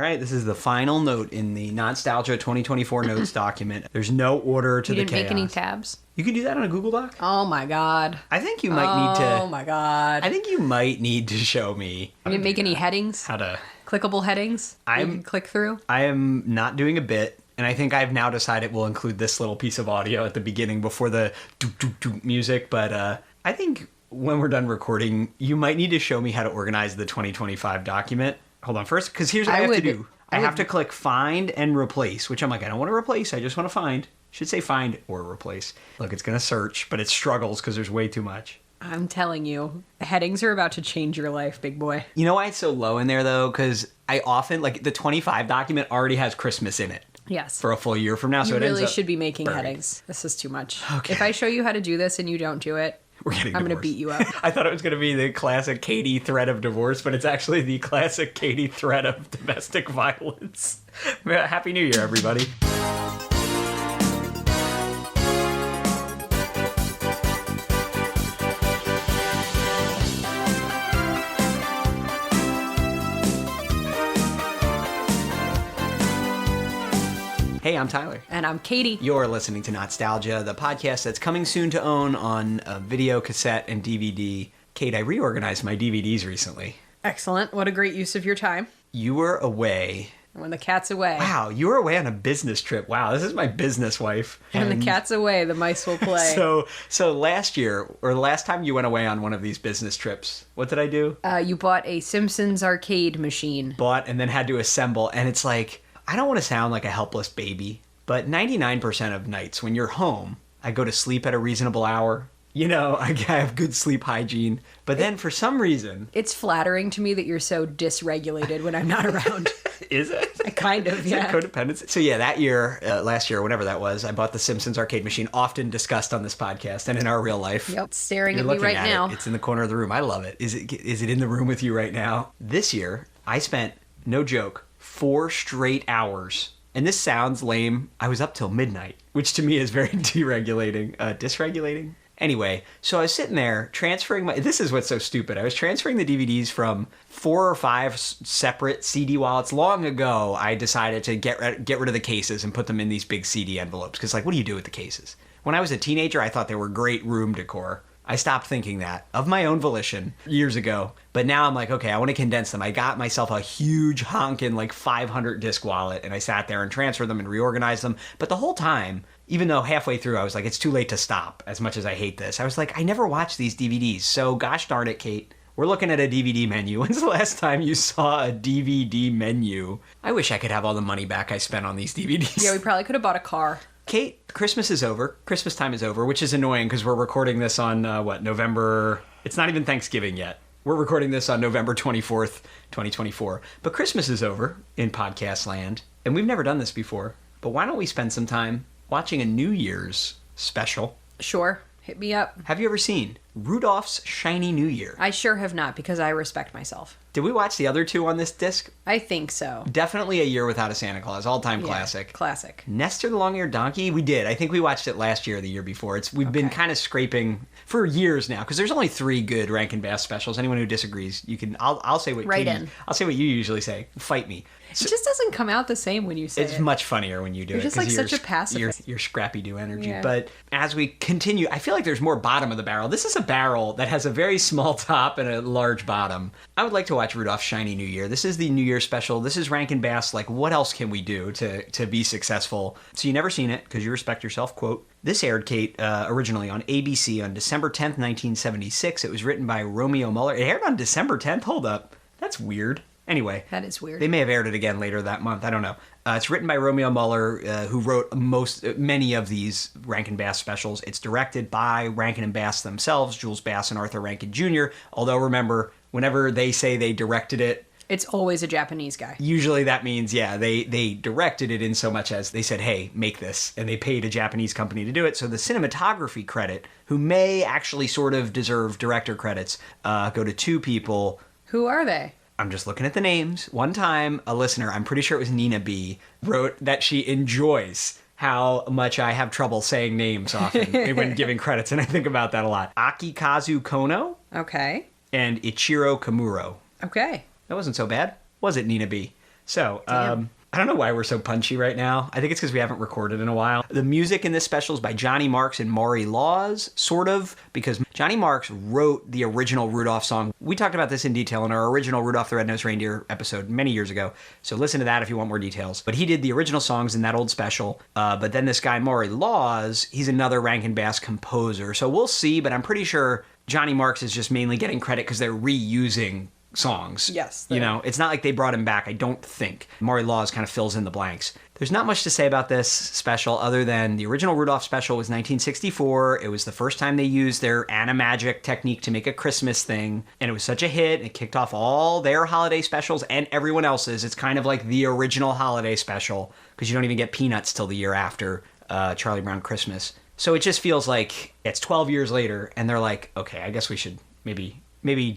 right, this is the final note in the Not-Stalgia 2024 notes document. There's no order to the chaos. You didn't make any tabs? You can do that on a Google Doc? Oh my God. I think you might need to... Oh my God. I think you might need to show me... You didn't make any headings? How to... Clickable headings? You can click through? I am not doing a bit, and I think I've now decided we'll include this little piece of audio at the beginning before the doop music, but I think when we're done recording, you might need to show me how to organize the 2025 document. Hold on first, because here's what I have to do. I have to click find and replace, which I'm like, I don't want to replace, I just want to find. Should say find or replace. Look, it's going to search, but it struggles because there's way too much. I'm telling you, headings are about to change your life, big boy. You know why it's so low in there, though? Because I often, like, the 25 document already has Christmas in it. Yes. For a full year from now, so you it ends really up should be making burning. headings. This is too much. Okay. If I show you how to do this and you don't do it, I'm going to beat you up. I thought it was going to be the classic Katie threat of divorce, but it's actually the classic Katie threat of domestic violence. Happy New Year, everybody. Hey, I'm Tyler. And I'm Katie. You're listening to Not-Stalgia, the podcast that's coming soon to own on video, cassette, and DVD. Kate, I reorganized my DVDs recently. Excellent. What a great use of your time. You were away. And when the cat's away. Wow, you were away on a business trip. Wow, this is my business wife. When the cat's away, the mice will play. So last year, or the last time you went away on one of these business trips, what did I do? You bought a Simpsons arcade machine. Bought and then had to assemble, and it's like, I don't want to sound like a helpless baby, but 99% of nights when you're home, I go to sleep at a reasonable hour. You know, I have good sleep hygiene. But then for some reason... It's flattering to me that you're so dysregulated when I'm not around. Is it? Kind of, yeah. Is it codependency? So yeah, that year, last year, whenever that was, I bought the Simpsons arcade machine, often discussed on this podcast and in our real life. Yep, it's staring You're at me looking right at now. It's in the corner of the room. I love it. Is it in the room with you right now? This year, I spent, no joke, 4 straight hours. And this sounds lame. I was up till midnight, which to me is very deregulating. Dysregulating? Anyway, so I was sitting there transferring this is what's so stupid. I was transferring the DVDs from 4 or 5 separate CD wallets. Long ago, I decided to get rid of the cases and put them in these big CD envelopes. Because, like, what do you do with the cases? When I was a teenager, I thought they were great room decor. I stopped thinking that, of my own volition, years ago. But now I'm like, okay, I want to condense them. I got myself a huge honkin' like 500 disc wallet, and I sat there and transferred them and reorganized them. But the whole time, even though halfway through I was like, it's too late to stop, as much as I hate this, I was like, I never watched these DVDs. So gosh darn it, Kate, we're looking at a DVD menu. When's the last time you saw a DVD menu? I wish I could have all the money back I spent on these DVDs. Yeah, we probably could have bought a car. Kate, Christmas is over. Christmas time is over, which is annoying because we're recording this on, November... It's not even Thanksgiving yet. We're recording this on November 24th, 2024. But Christmas is over in podcast land, and we've never done this before. But why don't we spend some time watching a New Year's special? Sure. Hit me up. Have you ever seen Rudolph's Shiny New Year? I sure have not, because I respect myself. Did we watch the other 2 on this disc? I think so. Definitely A Year Without a Santa Claus. All-time classic. Classic. Nestor the Long-Eared Donkey? We did. I think we watched it last year or the year before. We've been kind of scraping for years now, because there's only 3 good Rankin Bass specials. Anyone who disagrees, you can... I'll say what I'll say what you usually say. Fight me. So, it just doesn't come out the same when you say it. It's much funnier when you do it. You're just like such a pacifist. Your scrappy-do energy. Yeah. But as we continue, I feel like there's more bottom of the barrel. This is a barrel that has a very small top and a large bottom. I would like to watch Rudolph's Shiny New Year. This is the New Year special. This is Rankin Bass. Like, what else can we do to be successful? So you never seen it because you respect yourself. Quote, this aired, Kate, originally on ABC on December 10th, 1976. It was written by Romeo Muller. It aired on December 10th? Hold up. That's weird. Anyway. That is weird. They may have aired it again later that month. I don't know. It's written by Romeo Muller, who wrote many of these Rankin Bass specials. It's directed by Rankin and Bass themselves, Jules Bass and Arthur Rankin Jr. Although, remember, whenever they say they directed it, it's always a Japanese guy. Usually that means, they directed it in so much as they said, hey, make this. And they paid a Japanese company to do it. So the cinematography credit, who may actually sort of deserve director credits, go to 2 people. Who are they? I'm just looking at the names. One time, a listener, I'm pretty sure it was Nina B., wrote that she enjoys how much I have trouble saying names often when giving credits, and I think about that a lot. Akikazu Kono. Okay. And Ichiro Kamuro. Okay. That wasn't so bad, was it, Nina B? So, I don't know why we're so punchy right now. I think it's because we haven't recorded in a while. The music in this special is by Johnny Marks and Maury Laws, sort of, because Johnny Marks wrote the original Rudolph song. We talked about this in detail in our original Rudolph the Red-Nosed Reindeer episode many years ago, so listen to that if you want more details. But he did the original songs in that old special, but then this guy Maury Laws, he's another Rankin Bass composer, so we'll see, but I'm pretty sure Johnny Marks is just mainly getting credit because they're reusing songs. Yes. You know, it's not like they brought him back, I don't think. Maury Laws kind of fills in the blanks. There's not much to say about this special other than the original Rudolph special was 1964. It was the first time they used their animagic technique to make a Christmas thing. And it was such a hit. It kicked off all their holiday specials and everyone else's. It's kind of like the original holiday special because you don't even get Peanuts till the year after Charlie Brown Christmas. So it just feels like it's 12 years later and they're like, okay, I guess we should maybe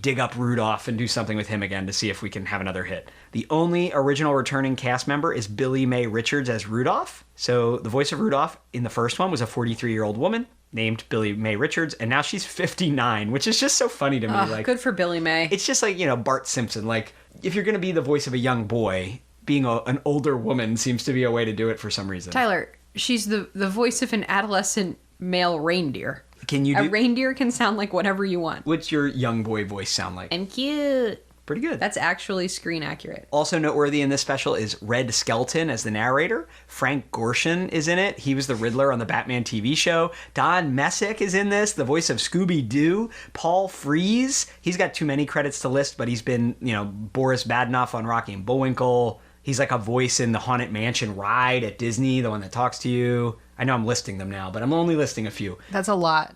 dig up Rudolph and do something with him again to see if we can have another hit. The only original returning cast member is Billy Mae Richards as Rudolph. So the voice of Rudolph in the first one was a 43-year-old woman named Billy Mae Richards, and now she's 59, which is just so funny to me. Like, good for Billy Mae. It's just like, you know, Bart Simpson. Like, if you're going to be the voice of a young boy, being an older woman seems to be a way to do it for some reason. Tyler, she's the voice of an adolescent male reindeer. Can you A reindeer can sound like whatever you want. What's your young boy voice sound like? I'm cute. Pretty good. That's actually screen accurate. Also noteworthy in this special is Red Skelton as the narrator. Frank Gorshin is in it. He was the Riddler on the Batman TV show. Don Messick is in this, the voice of Scooby-Doo. Paul Frees, he's got too many credits to list, but he's been, you know, Boris Badenoff on Rocky and Bullwinkle. He's like a voice in the Haunted Mansion ride at Disney, the one that talks to you. I know I'm listing them now, but I'm only listing a few. That's a lot.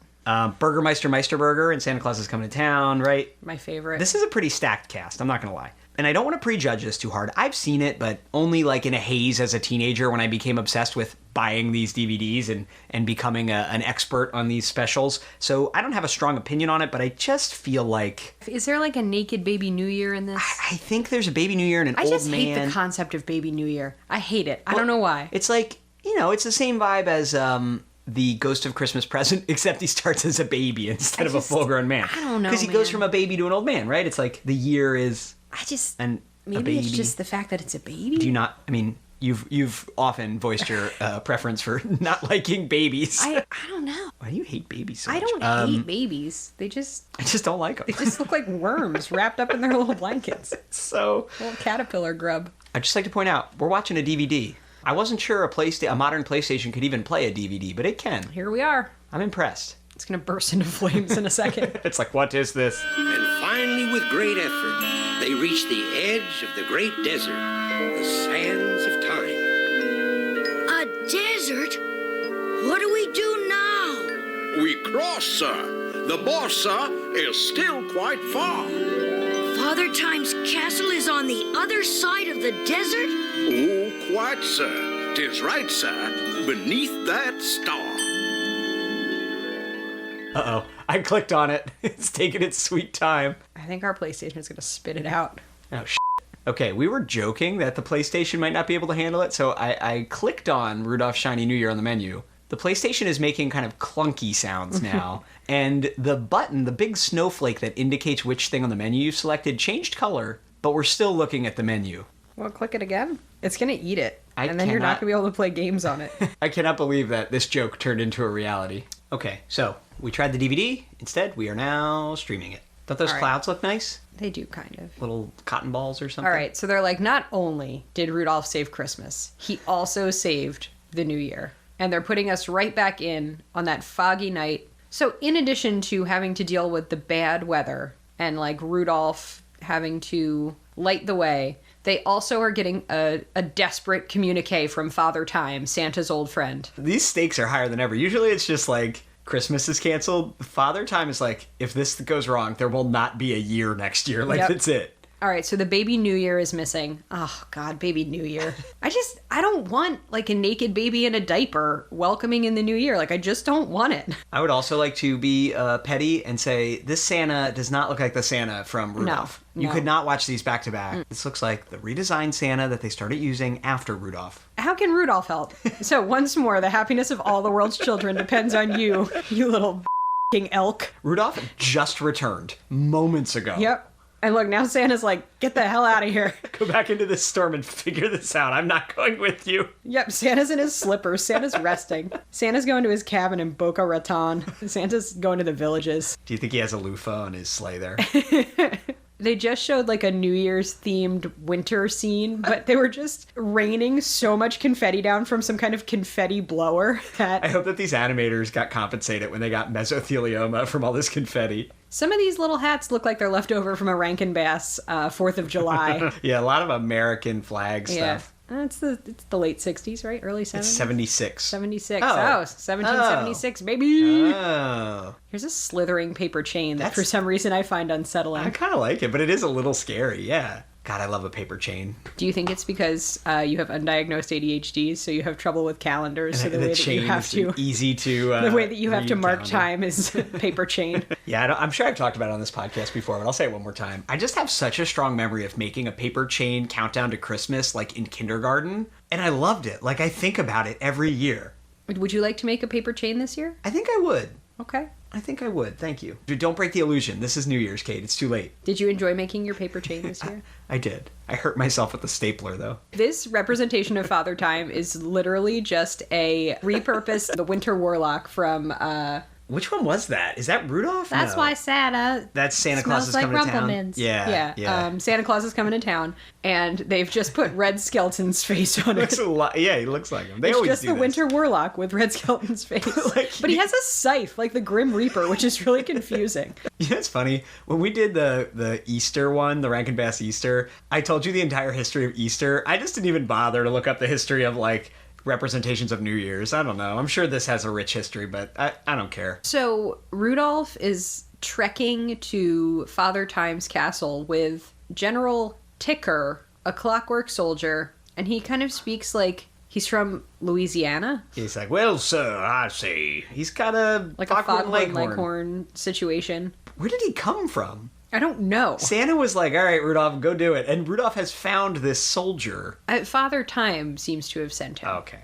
Burgermeister Meisterburger and Santa Claus is Coming to Town, right? My favorite. This is a pretty stacked cast, I'm not going to lie. And I don't want to prejudge this too hard. I've seen it, but only like in a haze as a teenager when I became obsessed with buying these DVDs and becoming an expert on these specials. So I don't have a strong opinion on it, but I just feel like... Is there like a naked Baby New Year in this? I think there's a Baby New Year and an old man. I just hate the concept of Baby New Year. I hate it. I don't know why. It's like, you know, it's the same vibe as... the Ghost of Christmas Present, except he starts as a baby instead of a full-grown man. I don't know, because he goes from a baby to an old man, right? It's like the year is maybe it's just the fact that it's a baby. Do you not? I mean, you've often voiced your preference for not liking babies. I don't know. Why do you hate babies so much? I don't hate babies. I just don't like them. They just look like worms wrapped up in their little blankets. So little caterpillar grub. I'd just like to point out we're watching a DVD. I wasn't sure a modern PlayStation could even play a DVD, but it can. Here we are. I'm impressed. It's going to burst into flames in a second. It's like, what is this? And finally, with great effort, they reach the edge of the great desert, the sands of time. A desert? What do we do now? We cross, sir. The boss, sir, is still quite far. Father Time's castle is on the other side of the desert? Oh, quite, sir. 'Tis right, sir, beneath that star. Uh-oh. I clicked on it. It's taking its sweet time. I think our PlayStation is going to spit it out. Oh, shit. Okay, we were joking that the PlayStation might not be able to handle it, so I clicked on Rudolph's Shiny New Year on the menu. The PlayStation is making kind of clunky sounds now, and the button, the big snowflake that indicates which thing on the menu you've selected, changed color, but we're still looking at the menu. Well, click it again. It's going to eat it, and then you're cannot not going to be able to play games on it. I cannot believe that this joke turned into a reality. Okay, so we tried the DVD. Instead, we are now streaming it. Don't those clouds look nice? They do, kind of. Little cotton balls or something? All right, so they're like, not only did Rudolph save Christmas, he also saved the New Year. And they're putting us right back in on that foggy night. So in addition to having to deal with the bad weather and like Rudolph having to light the way, they also are getting a desperate communique from Father Time, Santa's old friend. These stakes are higher than ever. Usually it's just like, Christmas is canceled. Father Time is like, if this goes wrong, there will not be a year next year. Like, that's it. All right, so the Baby New Year is missing. Oh, God, Baby New Year. I don't want, like, a naked baby in a diaper welcoming in the new year. Like, I just don't want it. I would also like to be petty and say, this Santa does not look like the Santa from Rudolph. No. You could not watch these back to back. This looks like the redesigned Santa that they started using after Rudolph. How can Rudolph help? So, once more, the happiness of all the world's children depends on you, you little elk. Rudolph just returned moments ago. Yep. And look, now Santa's like, get the hell out of here. Go back into this storm and figure this out. I'm not going with you. Yep, Santa's in his slippers. Santa's resting. Santa's going to his cabin in Boca Raton. Santa's going to the villages. Do you think he has a loofah on his sleigh there? They just showed like a New Year's themed winter scene, but they were just raining so much confetti down from some kind of confetti blower that I hope that these animators got compensated when they got mesothelioma from all this confetti. some of these little hats look like they're left over from a Rankin Bass 4th of July. Yeah, a lot of American flag Yeah. stuff. It's the late 60s, right? Early 70s? It's 76. 76. Oh. Oh, 1776, baby. Oh. Here's a slithering paper chain that for some reason I find unsettling. I kind of like it, but it is a little scary, yeah. God, I love a paper chain. Do you think it's because you have undiagnosed ADHD, so you have trouble with calendars? So the way that you have to easy to the way that you have to read mark calendar. time is paper chain. Yeah, I'm sure I've talked about it on this podcast before, but I'll say it one more time. I just have such a strong memory of making a paper chain countdown to Christmas, like in kindergarten, and I loved it. Like, I think about it every year. Would you like to make a paper chain this year? I think I would. Okay. I think I would. Thank you. Dude, don't break the illusion. This is New Year's, Kate. It's too late. Did you enjoy making your paper chain this year? I did. I hurt myself with the stapler, though. This representation of Father Time is literally just a repurposed the Winter Warlock from Which one was that? Is that Rudolph? That's No. why Santa That's Santa Claus smells is like coming to town. Rumplemans. Yeah. Santa Claus is coming to town, and they've just put Red Skelton's face on it. Looks a lot. Yeah, he looks like him. They It's always just do the this. Winter Warlock with Red Skelton's face. But he has a scythe, like the Grim Reaper, which is really confusing. You know, it's funny. When we did the Easter one, the Rankin Bass Easter, I told you the entire history of Easter. I just didn't even bother to look up the history of, like, representations of New Year's. I don't know. I'm sure this has a rich history, but I don't care. So Rudolph is trekking to Father Time's castle with General Ticker, a clockwork soldier, and he kind of speaks like he's from Louisiana. He's like, well, sir, I see. He's got a Like a Foghorn foghorn leghorn situation. Where did he come from? I don't know. Santa was like, all right, Rudolph, go do it. And Rudolph has found this soldier. Father Time seems to have sent him. Okay.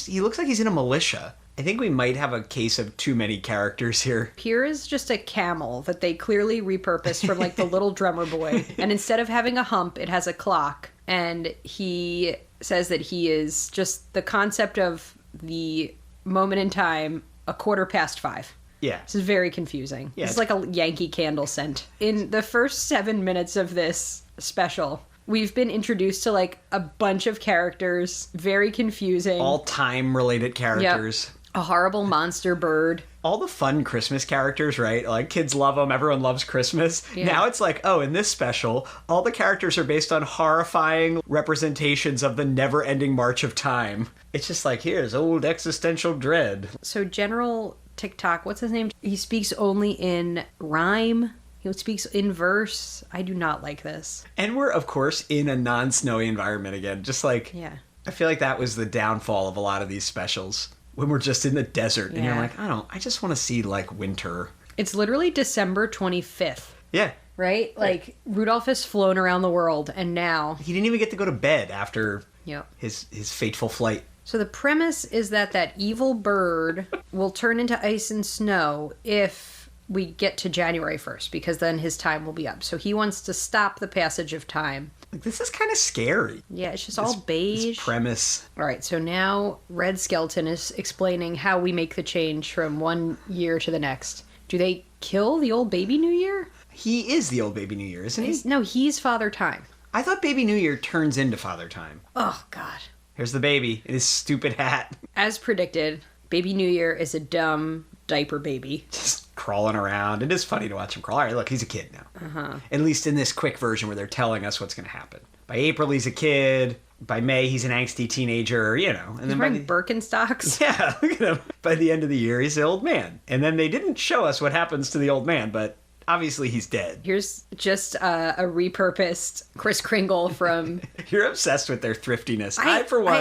He looks like he's in a militia. I think we might have a case of too many characters here. Here is just a camel that they clearly repurposed from like the Little Drummer Boy. And instead of having a hump, it has a clock. And he says that he is just the concept of the moment in time, 5:15. Yeah. This is very confusing. Yeah, It's like a Yankee Candle scent. In the first 7 minutes of this special, we've been introduced to like a bunch of characters, very confusing. All time-related characters. Yep. A horrible monster bird. All the fun Christmas characters, right? Like, kids love them. Everyone loves Christmas. Yeah. Now it's like, oh, in this special, all the characters are based on horrifying representations of the never-ending march of time. It's just like, here's old existential dread. So General TikTok, what's his name? He speaks only in rhyme. He speaks in verse. I do not like this. And we're, of course, in a non-snowy environment again. Just like, Yeah. I feel like that was the downfall of a lot of these specials. When we're just in the desert and you're Yeah. like, I just want to see, like, winter. It's literally December 25th, Yeah. right? Like, Rudolph has flown around the world, and now... He didn't even get to go to bed after Yep. his fateful flight. So the premise is that evil bird will turn into ice and snow if we get to January 1st, because then his time will be up. So he wants to stop the passage of time. Like, this is kind of scary. Yeah, it's just all beige. This premise. All right, so now Red Skeleton is explaining how we make the change from one year to the next. Do they kill the old baby New Year? He is the old baby New Year, isn't he? No, he's Father Time. I thought baby New Year turns into Father Time. Oh, God. Here's the baby in his stupid hat. As predicted, baby New Year is a dumb diaper baby. Just crawling around. It is funny to watch him crawl. All right, look, he's a kid now. At least in this quick version where they're telling us what's going to happen. By April, he's a kid. By May, he's an angsty teenager, you know. And He's then wearing Birkenstocks. yeah, look at him. By the end of the year, he's the old man. And then they didn't show us what happens to the old man, but obviously he's dead. Here's just a repurposed Kris Kringle from... You're obsessed with their thriftiness. I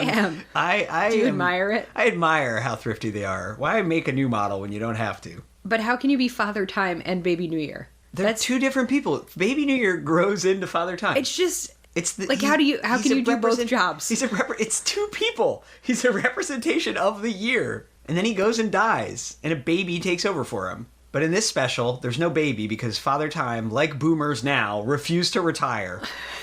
am. I Do you admire it? I admire how thrifty they are. Why make a new model when you don't have to? But how can you be Father Time and Baby New Year? They're two different people. Baby New Year grows into Father Time. It's just... It's the, like, how can you do both jobs? It's two people. He's a representation of the year. And then he goes and dies, and a baby takes over for him. But in this special, there's no baby because Father Time, like boomers now, refused to retire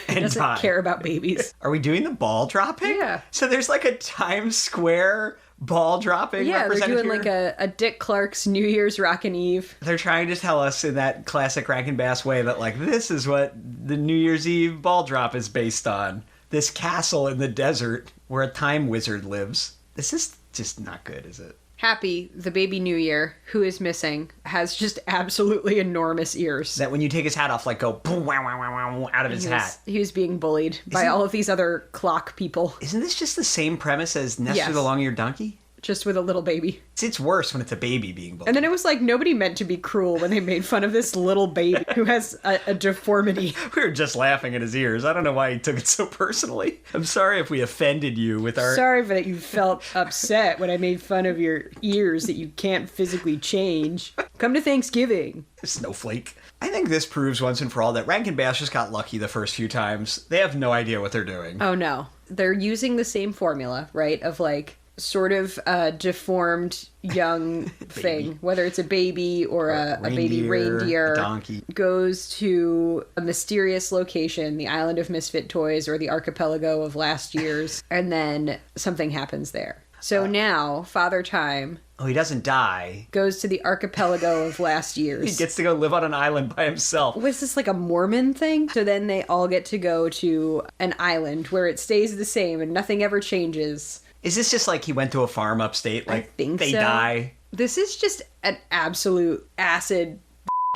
and Doesn't die. care about babies. Are we doing the ball dropping? Yeah. So there's like a Times Square ball dropping Yeah, they're represented doing here? like a Dick Clark's New Year's Rockin' Eve. They're trying to tell us in that classic Rankin Bass way that, like, this is what the New Year's Eve ball drop is based on. This castle in the desert where a time wizard lives. This is just not good, is it? Happy, the baby New Year, who is missing, has just absolutely enormous ears. That when you take his hat off, like, go boom, wow, wow, wow, wow, out of his hat. He was being bullied by Isn't- all of these other clock people, Isn't this just the same premise as Nestor Yes. the Long-Eared Donkey? just with a little baby. It's worse when it's a baby being bullied. And then it was like nobody meant to be cruel when they made fun of this little baby who has a deformity. We were just laughing at his ears. I don't know why he took it so personally. I'm sorry if we offended you with our... Sorry that you felt upset when I made fun of your ears that you can't physically change. Come to Thanksgiving. Snowflake. I think this proves once and for all that Rankin Bass just got lucky the first few times. They have no idea what they're doing. Oh no. They're using the same formula, right? Of like sort of a deformed young thing, whether it's a baby or a baby reindeer, a donkey. Goes to a mysterious location, the island of misfit toys or the archipelago of last year's, and then something happens there. So now Father Time Oh, he doesn't die. goes to the archipelago of last year's. He gets to go live on an island by himself. Was this like a Mormon thing? So then they all get to go to an island where it stays the same and nothing ever changes. Is this just like he went to a farm upstate? Like, I think they so. die? This is just an absolute acid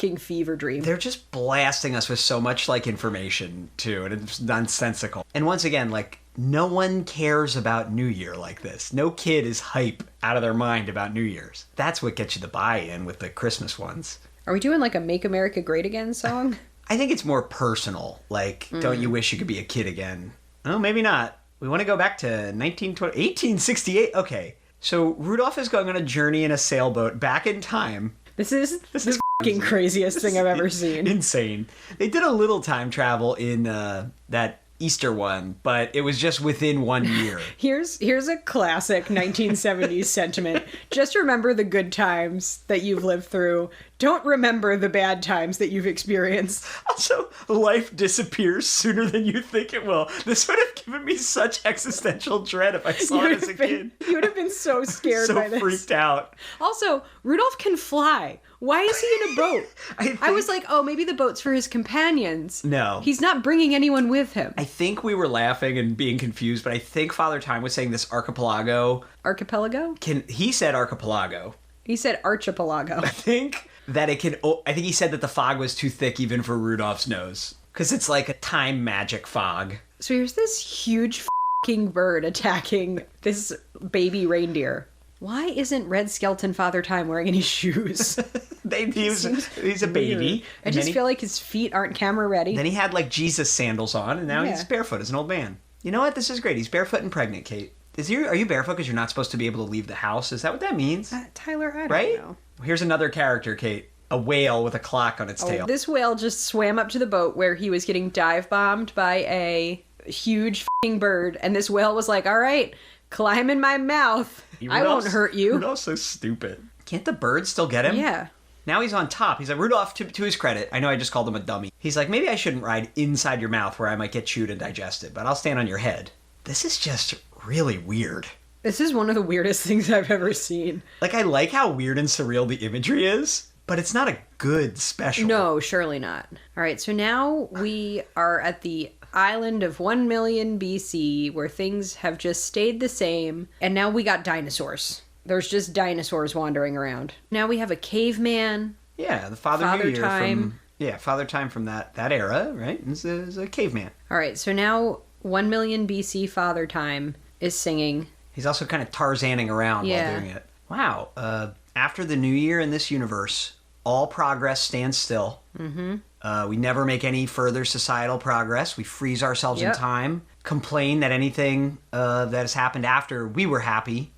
f***ing fever dream. They're just blasting us with so much, like, information, too, and it's nonsensical. And once again, like, no one cares about New Year like this. No kid is hype out of their mind about New Year's. That's what gets you the buy-in with the Christmas ones. Are we doing like a Make America Great Again song? I think it's more personal. Like, don't you wish you could be a kid again? Oh, maybe not. We want to go back to 1868. Okay, so Rudolph is going on a journey in a sailboat back in time. This is the f***ing craziest thing I've ever seen. Insane. They did a little time travel in that Easter one, but it was just within 1 year. Here's a classic 1970s sentiment. Just remember the good times that you've lived through. Don't remember the bad times that you've experienced. Also, life disappears sooner than you think it will. This would have given me such existential dread if I saw it as a kid. You would have been so scared by So this. freaked out. Also, Rudolph can fly. Why is he in a boat? I was like, oh, maybe the boat's for his companions. No. He's not bringing anyone with him. I think we were laughing and being confused, but I think Father Time was saying this archipelago. Archipelago? He said archipelago. He said archipelago. I think that it can. I think he said that the fog was too thick even for Rudolph's nose. Because it's like a time magic fog. So here's this huge f***ing bird attacking this baby reindeer. Why isn't Red Skeleton Father Time wearing any shoes? He's a baby. I just feel like his feet aren't camera ready. Then he had like Jesus sandals on, and now Yeah. he's barefoot as an old man. You know what? This is great. He's barefoot and pregnant, Kate. Are you barefoot because you're not supposed to be able to leave the house? Is that what that means? Tyler, I don't Right? know. Here's another character, Kate. A whale with a clock on its tail. This whale just swam up to the boat where he was getting dive bombed by a huge f***ing bird, and this whale was like, all right, climb in my mouth. I won't hurt you. Rudolph's so stupid. Can't the bird still get him? Yeah. Now he's on top. He's like, Rudolph, to his credit, I know I just called him a dummy. He's like, maybe I shouldn't ride inside your mouth where I might get chewed and digested, but I'll stand on your head. This is just really weird. This is one of the weirdest things I've ever seen. Like, I like how weird and surreal the imagery is, but it's not a good special. No, surely not. All right, so now we are at the island of 1 million BC where things have just stayed the same, and now we got dinosaurs. There's just dinosaurs wandering around. Now we have a caveman. Yeah, the Father Father New Year Time. from... Yeah, Father Time from that era, right? Is a caveman. All right, so now 1 million BC Father Time is singing. He's also kind of Tarzaning around Yeah. while doing it. Wow. After the New Year in this universe, all progress stands still. Mm-hmm. We never make any further societal progress. We freeze ourselves in Yep. time, complain that anything that has happened after we were happy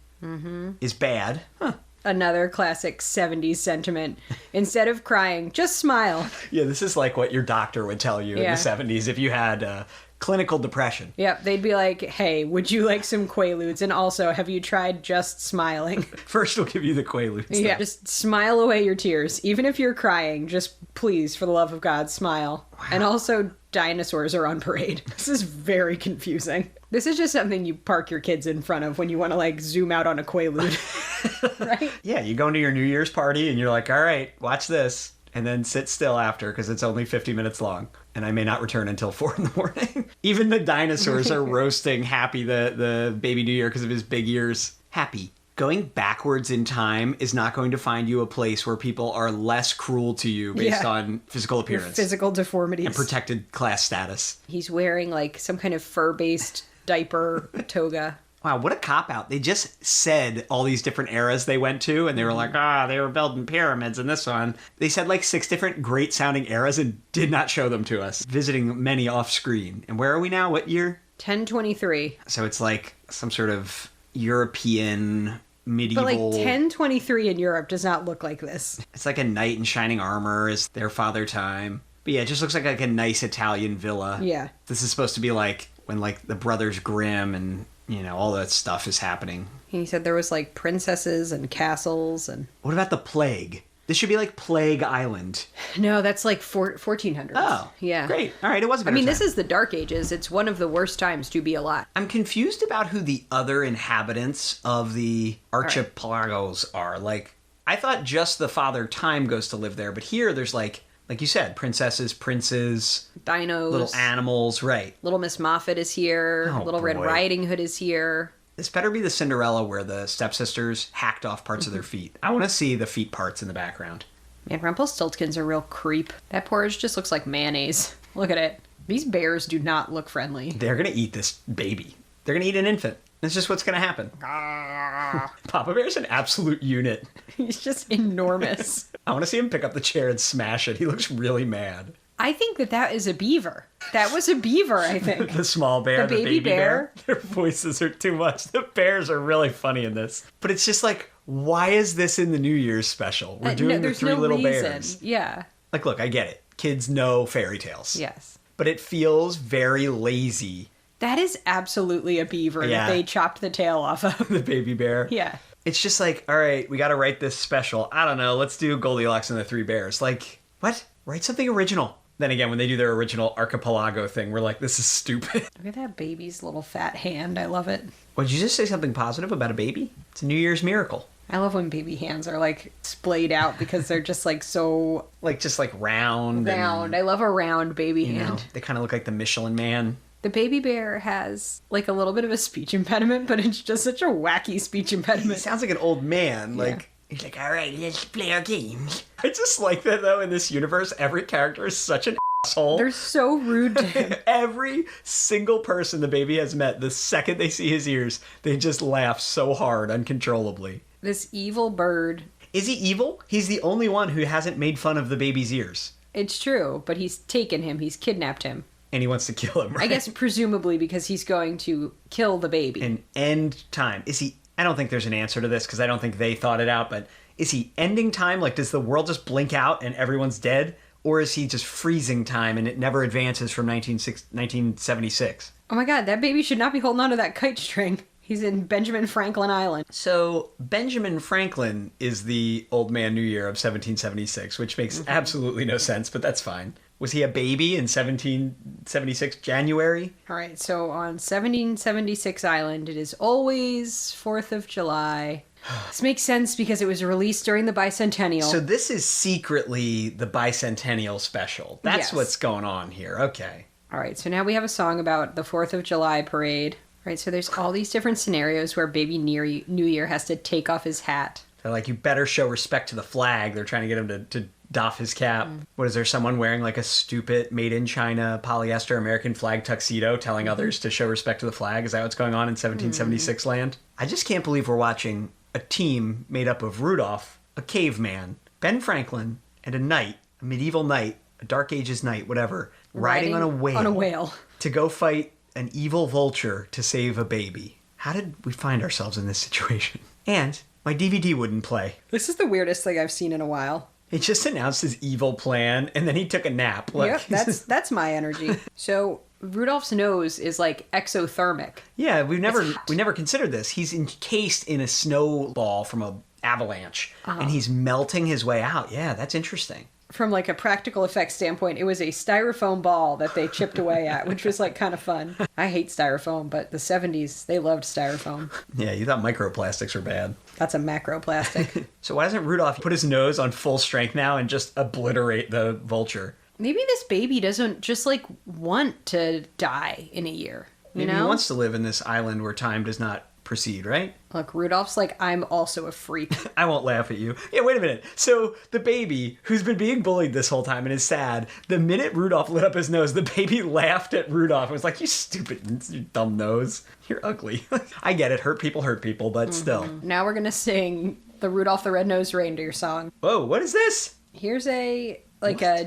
is bad. Huh. Another classic 70s sentiment. Instead of crying, just smile. Yeah, this is like what your doctor would tell you in Yeah. the 70s if you had clinical depression. Yep, they'd be like, hey, would you like some Quaaludes? And also, have you tried just smiling? First, we'll give you the Quaaludes. Yeah, just smile away your tears. Even if you're crying, just please, for the love of God, smile. Wow. And also, dinosaurs are on parade. This is very confusing. This is just something you park your kids in front of when you want to, like, zoom out on a Quaalude. Right? Yeah, you go into your New Year's party and you're like, all right, watch this. And then sit still after because it's only 50 minutes long. And I may not return until 4 a.m. Even the dinosaurs are roasting Happy, the baby New Year, because of his big ears. Happy. Going backwards in time is not going to find you a place where people are less cruel to you based on physical appearance. Physical deformities. And protected class status. He's wearing, like, some kind of fur-based diaper toga. Wow, what a cop-out. They just said all these different eras they went to, and they were like, they were building pyramids in this one. They said like 6 different great-sounding eras and did not show them to us, visiting many off-screen. And where are we now? What year? 1023. So it's like some sort of European medieval... But like 1023 in Europe does not look like this. It's like a knight in shining armor is their father time. But yeah, it just looks like a nice Italian villa. Yeah. This is supposed to be like when like the Brothers Grimm and... You know, all that stuff is happening. He said there was, like, princesses and castles and... What about the plague? This should be like Plague Island. No, that's like 1400s. Oh, yeah. Great. All right, it was a better time. this is the Dark Ages. It's one of the worst times to be alive. I'm confused about who the other inhabitants of the archipelagos are. Like, I thought just the Father Time goes to live there, but here there's like you said, princesses, princes, dinos, little animals, right. Little Miss Moffat is here. Oh, Little boy. Red Riding Hood is here. This better be the Cinderella where the stepsisters hacked off parts of their feet. I want to see the feet parts in the background. Man, Rumpelstiltskin's a real creep. That porridge just looks like mayonnaise. Look at it. These bears do not look friendly. They're going to eat this baby. They're going to eat an infant. That's just what's going to happen. Papa Bear's an absolute unit. He's just enormous. I want to see him pick up the chair and smash it. He looks really mad. I think that is a beaver. That was a beaver, I think. The small bear, the baby bear. Their voices are too much. The bears are really funny in this. But it's just like, why is this in the New Year's special? We're doing the Three Little Bears. Yeah. Like, look, I get it. Kids know fairy tales. Yes. But it feels very lazy. That is absolutely a beaver that they chopped the tail off of. The baby bear. Yeah. It's just like, all right, we got to write this special. I don't know. Let's do Goldilocks and the Three Bears. Like, what? Write something original. Then again, when they do their original archipelago thing, we're like, this is stupid. Look at that baby's little fat hand. I love it. Well, did you just say something positive about a baby? It's a New Year's miracle. I love when baby hands are like splayed out because they're just like so... Like, just like round. Round. I love a round baby hand. Know, they kind of look like the Michelin Man. The baby bear has like a little bit of a speech impediment, but it's just such a wacky speech impediment. He sounds like an old man. Yeah. Like, he's like, all right, let's play our games. I just like that, though, in this universe, every character is such an asshole. They're so rude to him. Every single person the baby has met, the second they see his ears, they just laugh so hard, uncontrollably. This evil bird. Is he evil? He's the only one who hasn't made fun of the baby's ears. It's true, but he's taken him. He's kidnapped him. And he wants to kill him, right? I guess presumably because he's going to kill the baby. And end time. Is he... I don't think there's an answer to this because I don't think they thought it out, but is he ending time? Like, does the world just blink out and everyone's dead? Or is he just freezing time and it never advances from 1976? Oh my god, that baby should not be holding onto that kite string. He's in Benjamin Franklin Island. So, Benjamin Franklin is the old man New Year of 1776, which makes absolutely no sense, but that's fine. Was he a baby in 1776 January? All right, so on 1776 Island, it is always 4th of July. This makes sense because it was released during the bicentennial. So this is secretly the bicentennial special. That's what's going on here. Okay. All right, so now we have a song about the 4th of July parade. All right, so there's all these different scenarios where baby New Year has to take off his hat. They're like, you better show respect to the flag. They're trying to get him to doff his cap. What is there, someone wearing like a stupid made in China polyester American flag tuxedo telling others to show respect to the flag? Is that what's going on in 1776 land? I just can't believe we're watching a team made up of Rudolph, a caveman, Ben Franklin, and a knight, a medieval knight, a Dark Ages knight, whatever, riding on a whale. On a whale. To go fight an evil vulture to save a baby. How did we find ourselves in this situation? And my DVD wouldn't play. This is the weirdest thing I've seen in a while. He just announced his evil plan, and then he took a nap. Look, yep, that's my energy. So Rudolph's nose is like exothermic. Yeah, we never considered this. He's encased in a snowball from a avalanche, and he's melting his way out. Yeah, that's interesting. From like a practical effects standpoint, it was a styrofoam ball that they chipped away at, which was like kind of fun. I hate styrofoam, but the 70s, they loved styrofoam. Yeah, you thought microplastics were bad. That's a macroplastic. So why doesn't Rudolph put his nose on full strength now and just obliterate the vulture? Maybe this baby doesn't just like want to die in a year. Maybe he wants to live in this island where time does not proceed, right? Look, Rudolph's like, I'm also a freak. I won't laugh at you. Yeah, wait a minute. So the baby, who's been being bullied this whole time and is sad, the minute Rudolph lit up his nose, the baby laughed at Rudolph and was like, you stupid, you dumb nose. You're ugly. I get it. Hurt people, but still. Now we're going to sing the Rudolph the Red-Nosed Reindeer song. Whoa, what is this? Here's a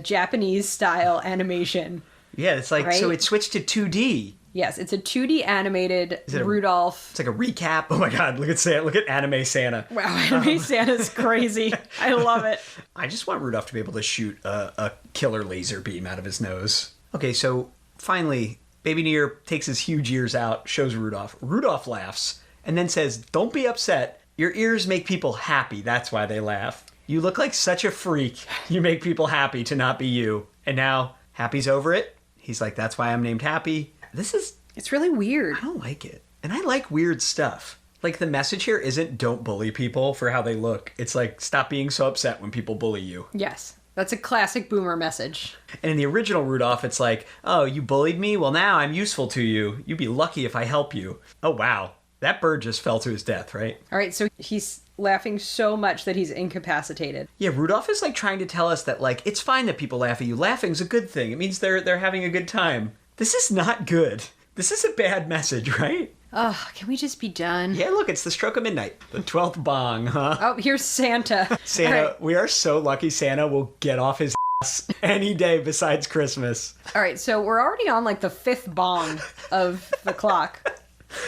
Japanese style animation. Yeah, it's like, right? So it switched to 2D. Yes, it's a 2D animated Rudolph. It's like a recap. Oh my God, look at Santa. Look at Anime Santa. Wow, Anime Santa's crazy. I love it. I just want Rudolph to be able to shoot a killer laser beam out of his nose. Okay, so finally, Baby New Year takes his huge ears out, shows Rudolph. Rudolph laughs, and then says, don't be upset. Your ears make people happy. That's why they laugh. You look like such a freak. You make people happy to not be you. And now, Happy's over it. He's like, that's why I'm named Happy. It's really weird. I don't like it. And I like weird stuff. Like, the message here isn't don't bully people for how they look. It's like, stop being so upset when people bully you. Yes. That's a classic boomer message. And in the original Rudolph, it's like, oh, you bullied me? Well, now I'm useful to you. You'd be lucky if I help you. Oh, wow. That bird just fell to his death, right? All right, so he's laughing so much that he's incapacitated. Yeah, Rudolph is like trying to tell us that, like, it's fine that people laugh at you. Laughing's a good thing. It means they're having a good time. This is not good. This is a bad message, right? Oh, can we just be done? Yeah, look, it's the stroke of midnight. The 12th bong, huh? Oh, here's Santa. Santa, Right. We are so lucky Santa will get off his ass any day besides Christmas. All right, so we're already on like the 5th bong of the clock.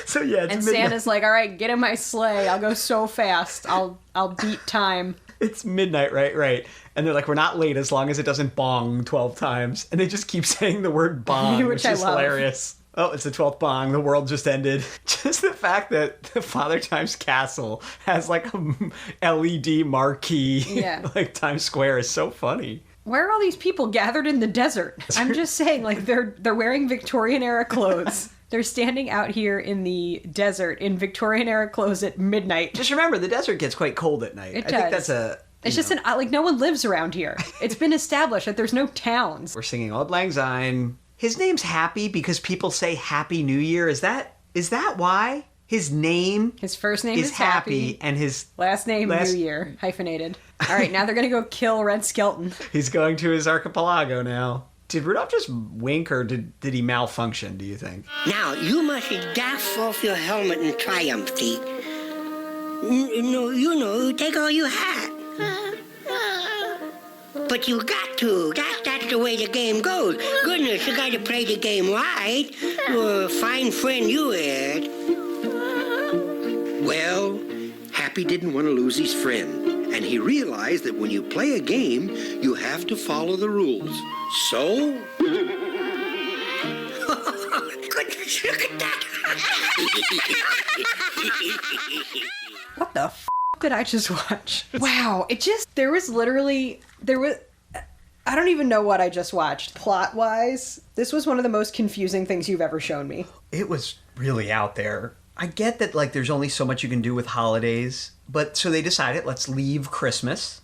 So yeah, it's And midnight. Santa's like, all right, get in my sleigh. I'll go so fast. I'll beat time. It's midnight, right. And they're like, we're not late as long as it doesn't bong 12 times. And they just keep saying the word bong, which I is love. hilarious. Oh, it's the 12th bong. The world just ended. Just the fact that the Father Time's castle has like a LED marquee, Yeah. like Times Square, is so funny. Why are all these people gathered in the desert? I'm just saying, like, they're wearing Victorian era clothes. They're standing out here in the desert in Victorian era clothes at midnight. Just remember, the desert gets quite cold at night. It I think does. that's It's just like no one lives around here. It's been established that there's no towns. We're singing Auld Lang Syne. His name's Happy because people say Happy New Year. Is that why? His name His first name is is Happy. and his Last name New Year, hyphenated. All right, now they're gonna go kill Red Skelton. he's going to his archipelago now. Did Rudolph just wink or did he malfunction, do you think? Now, you mustn't daff off your helmet in triumph, Teeth. No, take all you had. But you got to. That's the way the game goes. Goodness, you got to play the game right. You're a fine friend you had. Well, Happy didn't want to lose his friend, and he realized that when you play a game, you have to follow the rules. So... Goodness, look at that! What the f*** did I just watch? Wow, there was I don't even know what I just watched. Plot-wise, this was one of the most confusing things you've ever shown me. It was really out there. I get that, like, there's only so much you can do with holidays, but so they decided, let's leave Christmas,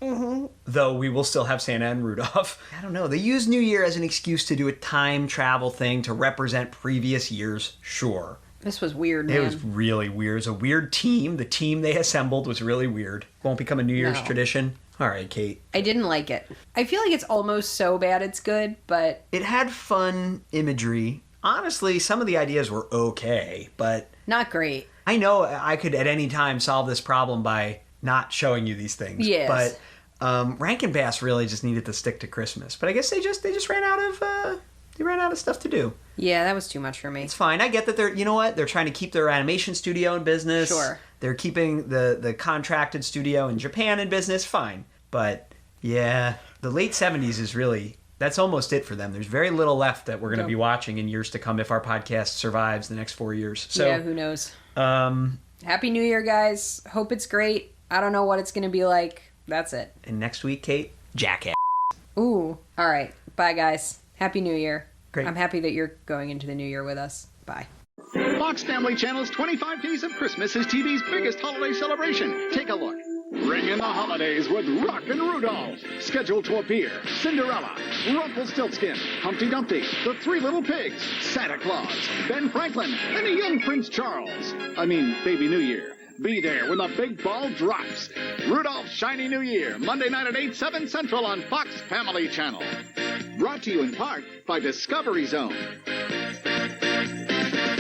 though we will still have Santa and Rudolph. I don't know. They use New Year as an excuse to do a time travel thing to represent previous years, sure. This was weird, man. It was really weird. It was a weird team. The team they assembled was really weird. Won't become a New Year's No. tradition. All right, Kate. I didn't like it. I feel like it's almost so bad it's good, but... It had fun imagery. Honestly, some of the ideas were okay, but... Not great. I know I could at any time solve this problem by not showing you these things. Yes. But Rankin Bass really just needed to stick to Christmas. But I guess they just ran out of stuff to do. Yeah, that was too much for me. It's fine. I get that they're trying to keep their animation studio in business. Sure. They're keeping the contracted studio in Japan in business. Fine. But yeah, the late 70s is really that's almost it for them. There's very little left that we're going to Yep. be watching in years to come if our podcast survives the next 4 years. So, yeah, who knows? Happy New Year, guys. Hope it's great. I don't know what it's going to be like. That's it. and next week, Kate, jackass. Ooh. All right. Bye, guys. Happy New Year. Great. I'm happy that you're going into the new year with us. Bye. Fox Family Channel's 25 Days of Christmas is TV's biggest holiday celebration. Take a look. Ring in the holidays with Rock and Rudolph. Scheduled to appear Cinderella, Rumpelstiltskin, Humpty Dumpty, the Three Little Pigs, Santa Claus, Ben Franklin, and the young Prince Charles. Baby New Year. Be there when the big ball drops. Rudolph's Shiny New Year, Monday night at 8, 7 Central on Fox Family Channel. Brought to you in part by Discovery Zone.